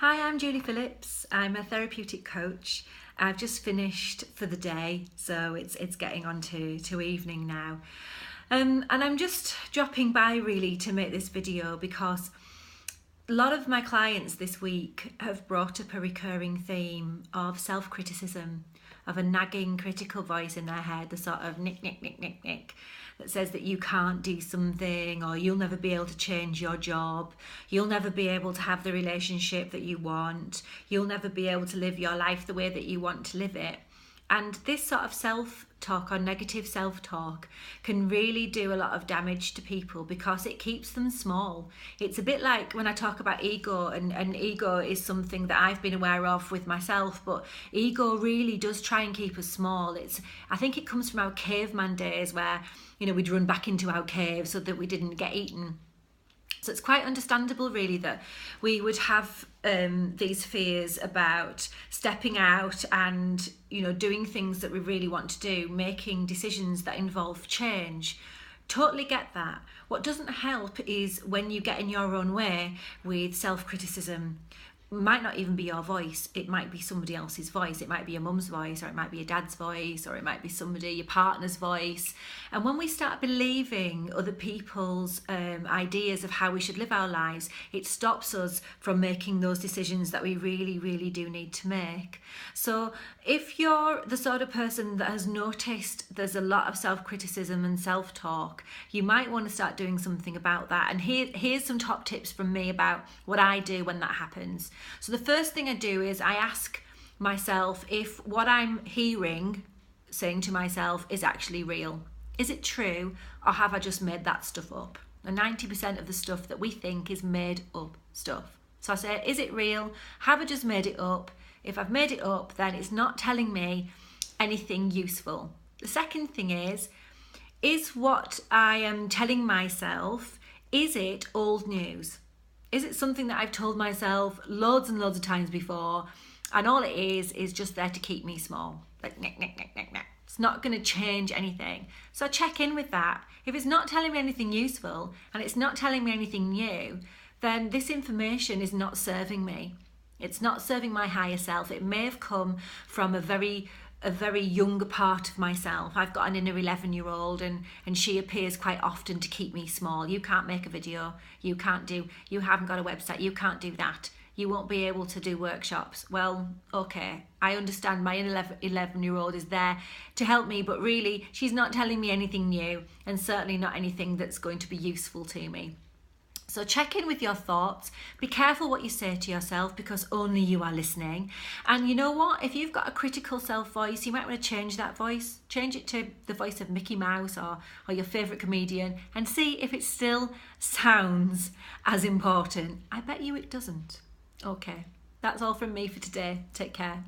Hi, I'm Julie Phillips. I'm a therapeutic coach. I've just finished for the day, so it's getting on to evening now. And I'm just dropping by really to make this video because a lot of my clients this week have brought up a recurring theme of self-criticism, of a nagging critical voice in their head, the sort of nick, nick, nick, nick, nick, that says that you can't do something, or you'll never be able to change your job, you'll never be able to have the relationship that you want, you'll never be able to live your life the way that you want to live it. And this sort of self-talk or negative self-talk can really do a lot of damage to people because it keeps them small. It's a bit like when I talk about ego, and ego is something that I've been aware of with myself, but ego really does try and keep us small. I think it comes from our caveman days where, we'd run back into our cave so that we didn't get eaten. So it's quite understandable really that we would have these fears about stepping out and doing things that we really want to do, making decisions that involve change. Totally get that. What doesn't help is when you get in your own way with self-criticism. Might not even be your voice, it might be somebody else's voice. It might be your mum's voice, or it might be your dad's voice, or it might be your partner's voice. And when we start believing other people's ideas of how we should live our lives, it stops us from making those decisions that we really, really do need to make. So if you're the sort of person that has noticed there's a lot of self-criticism and self-talk, you might want to start doing something about that. And here's some top tips from me about what I do when that happens. So the first thing I do is I ask myself if what I'm hearing, saying to myself, is actually real. Is it true, or have I just made that stuff up? And 90% of the stuff that we think is made up stuff. So I say, is it real? Have I just made it up? If I've made it up, then it's not telling me anything useful. The second thing is what I am telling myself, is it old news? Is it something that I've told myself loads and loads of times before, and all it is just there to keep me small? Like, nick, nick, nick, nick, nick. It's not going to change anything. So check in with that. If it's not telling me anything useful, and it's not telling me anything new, then this information is not serving me. It's not serving my higher self. It may have come from a very younger part of myself. I've got an inner 11-year-old and she appears quite often to keep me small. You can't make a video, you haven't got a website, you can't do that. You won't be able to do workshops. Well, okay, I understand my inner 11-year-old is there to help me, but really she's not telling me anything new, and certainly not anything that's going to be useful to me. So check in with your thoughts. Be careful what you say to yourself, because only you are listening. And you know what? If you've got a critical self-voice, you might want to change that voice. Change it to the voice of Mickey Mouse or your favourite comedian, and see if it still sounds as important. I bet you it doesn't. Okay, that's all from me for today. Take care.